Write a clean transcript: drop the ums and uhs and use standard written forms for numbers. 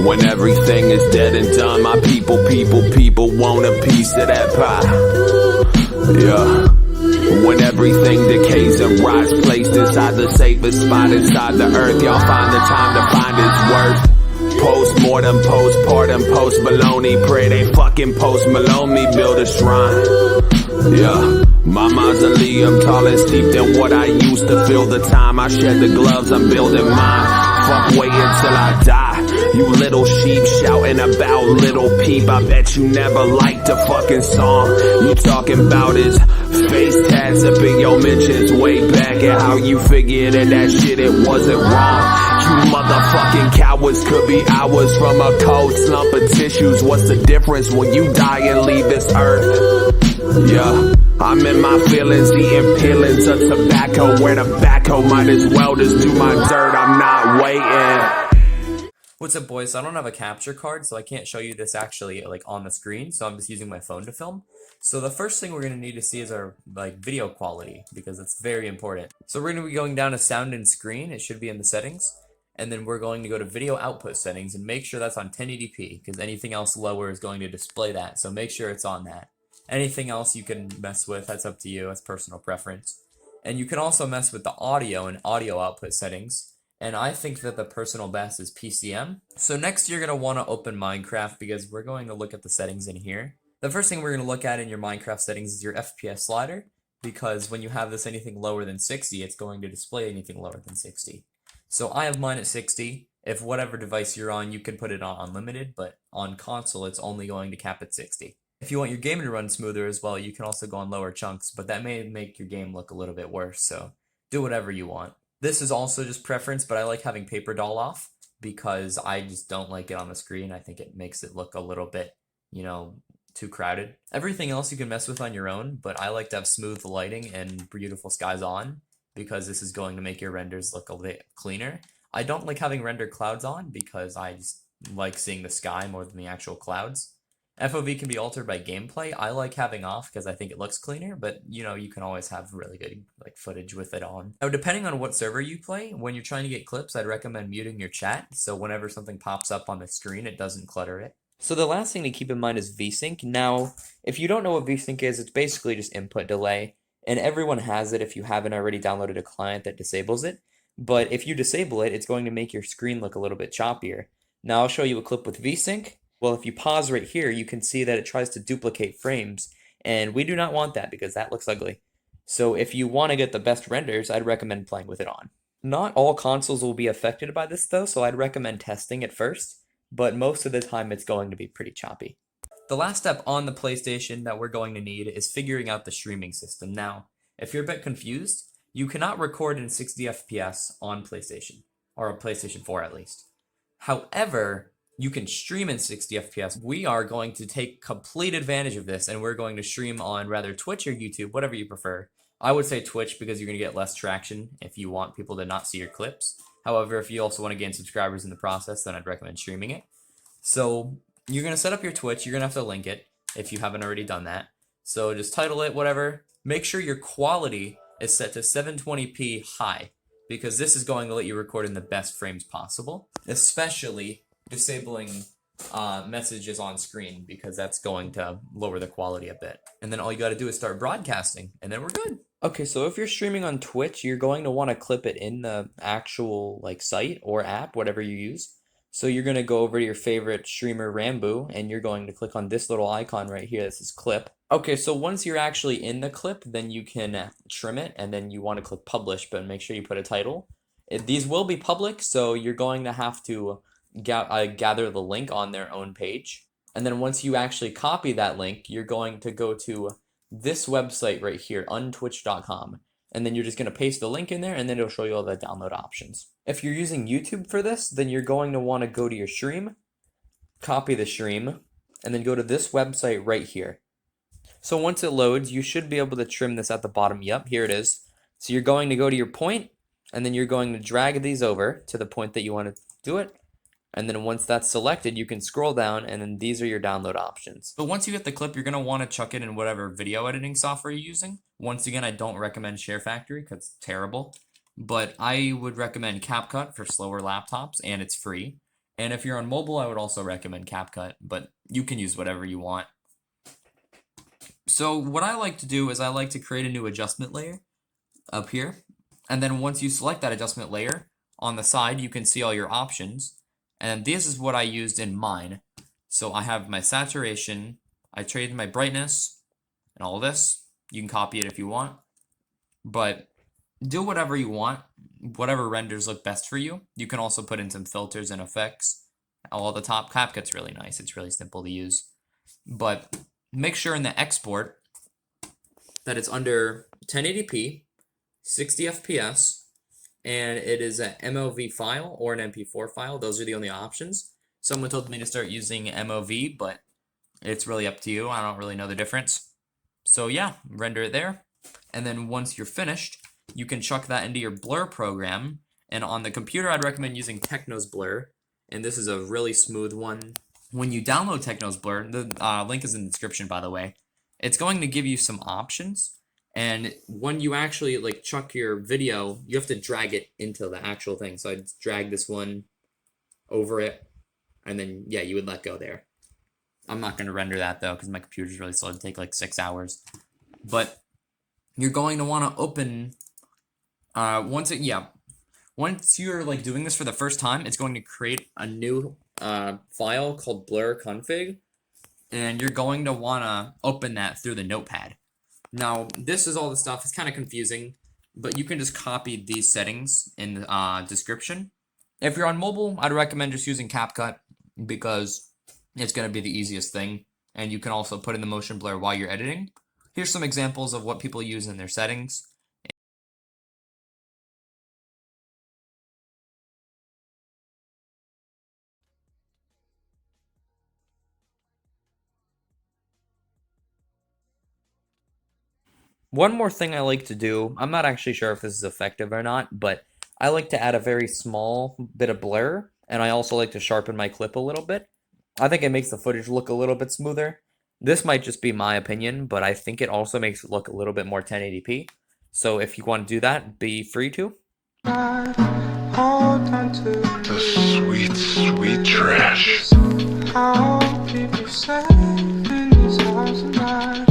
When everything is dead and done, my people want a piece of that pie. Yeah. When everything decays and rots, placed inside the safest spot inside the earth, y'all find the time to find its worth. Post-mortem, postpartum, post-baloney, pray they fucking post-Malone me, build a shrine. Yeah, my mausoleum tall and steep than what I used to feel the time I shed the gloves, I'm building mine. Fuck waiting till I die. You little sheep shouting about little peep. I bet you never liked a fucking song. You talking about his face tats up in your mentions way back, and how you figured that shit it wasn't wrong. You motherfucking cowards could be hours from a cold slump of tissues. What's the difference when you die and leave this earth? Yeah, I'm in my feelings, eating peelings of tobacco. Where the backhoe might as well just do my dirt. I'm not waiting. What's up, boys? So I don't have a capture card, so I can't show you this actually like on the screen, so I'm just using my phone to film. So the first thing we're going to need to see is our video quality, because it's very important. So we're going to be going down to sound and screen. It should be in the settings, and then we're going to go to video output settings and make sure that's on 1080p, because anything else lower is going to display that, so make sure it's on that. Anything else you can mess with, that's up to you, that's personal preference. And you can also mess with the audio and audio output settings. And I think that the personal best is PCM. So next you're going to want to open Minecraft, because we're going to look at the settings in here. The first thing we're going to look at in your Minecraft settings is your FPS slider, because when you have this anything lower than 60, it's going to display anything lower than 60. So I have mine at 60. If whatever device you're on, you can put it on unlimited, but on console it's only going to cap at 60. If you want your game to run smoother as well, you can also go on lower chunks, but that may make your game look a little bit worse, so do whatever you want. This is also just preference, but I like having Paper Doll off because I just don't like it on the screen. I think it makes it look a little bit, too crowded. Everything else you can mess with on your own, but I like to have smooth lighting and beautiful skies on because this is going to make your renders look a bit cleaner. I don't like having render clouds on because I just like seeing the sky more than the actual clouds. FOV can be altered by gameplay. I like having off because I think it looks cleaner, but you can always have really good footage with it on. Now, depending on what server you play, when you're trying to get clips, I'd recommend muting your chat, so whenever something pops up on the screen, it doesn't clutter it. So the last thing to keep in mind is VSync. Now, if you don't know what VSync is, it's basically just input delay, and everyone has it if you haven't already downloaded a client that disables it. But if you disable it, it's going to make your screen look a little bit choppier. Now I'll show you a clip with VSync. Well, if you pause right here, you can see that it tries to duplicate frames, and we do not want that because that looks ugly. So if you want to get the best renders, I'd recommend playing with it on. Not all consoles will be affected by this though, so I'd recommend testing it first, but most of the time it's going to be pretty choppy. The last step on the PlayStation that we're going to need is figuring out the streaming system. Now, if you're a bit confused, you cannot record in 60 FPS on PlayStation, or a PlayStation 4 at least. However, you can stream in 60 FPS. We are going to take complete advantage of this, and we're going to stream on rather Twitch or YouTube, whatever you prefer. I would say Twitch because you're going to get less traction if you want people to not see your clips. However, if you also want to gain subscribers in the process, then I'd recommend streaming it. So you're going to set up your Twitch. You're going to have to link it if you haven't already done that. So just title it, whatever. Make sure your quality is set to 720p high, because this is going to let you record in the best frames possible, especially disabling messages on screen, because that's going to lower the quality a bit. And then all you got to do is start broadcasting, and then we're good. Okay, so if you're streaming on Twitch, you're going to want to clip it in the actual site or app, whatever you use. So you're going to go over to your favorite streamer, Rambo, and you're going to click on this little icon right here. This is clip. Okay, so once you're actually in the clip, then you can trim it, and then you want to click publish, but make sure you put a title. These will be public, so you're going to have to gather the link on their own page. And then once you actually copy that link, you're going to go to this website right here, untwitch.com. And then you're just going to paste the link in there, and then it'll show you all the download options. If you're using YouTube for this, then you're going to want to go to your stream, copy the stream, and then go to this website right here. So once it loads, you should be able to trim this at the bottom. Yep, here it is. So you're going to go to your point, and then you're going to drag these over to the point that you want to do it. And then once that's selected, you can scroll down, and then these are your download options. So once you get the clip, you're going to want to chuck it in whatever video editing software you're using. Once again, I don't recommend Share Factory because it's terrible. But I would recommend CapCut for slower laptops, and it's free. And if you're on mobile, I would also recommend CapCut, but you can use whatever you want. So what I like to do is I like to create a new adjustment layer up here. And then once you select that adjustment layer, on the side, you can see all your options. And this is what I used in mine. So I have my saturation, I traded my brightness, and all this. You can copy it if you want. But do whatever you want, whatever renders look best for you. You can also put in some filters and effects. All at the top, CapCut's really nice. It's really simple to use. But make sure in the export that it's under 1080p, 60 FPS, and it is an MOV file or an MP4 file. Those are the only options. Someone told me to start using MOV, but it's really up to you. I don't really know the difference. So yeah, render it there. And then once you're finished, you can chuck that into your blur program. And on the computer, I'd recommend using TEKNOS Blur. And this is a really smooth one. When you download TEKNOS Blur, the link is in the description, by the way, it's going to give you some options. And when you actually like chuck your video, you have to drag it into the actual thing. So I'd drag this one over it, and then yeah, you would let go there. I'm not going to render that though, because my computer's really slow. It'd take like 6 hours. But you're going to want to open once you're like doing this for the first time, it's going to create a new file called blur config, and you're going to want to open that through the notepad. Now, this is all the stuff. It's kind of confusing, but you can just copy these settings in the description. If you're on mobile, I'd recommend just using CapCut because it's going to be the easiest thing, and you can also put in the motion blur while you're editing. Here's some examples of what people use in their settings. One more thing I like to do, I'm not actually sure if this is effective or not, but I like to add a very small bit of blur, and I also like to sharpen my clip a little bit. I think it makes the footage look a little bit smoother. This might just be my opinion, but I think it also makes it look a little bit more 1080p. So if you want to do that, be free to. The sweet, sweet trash. How people say in this house tonight.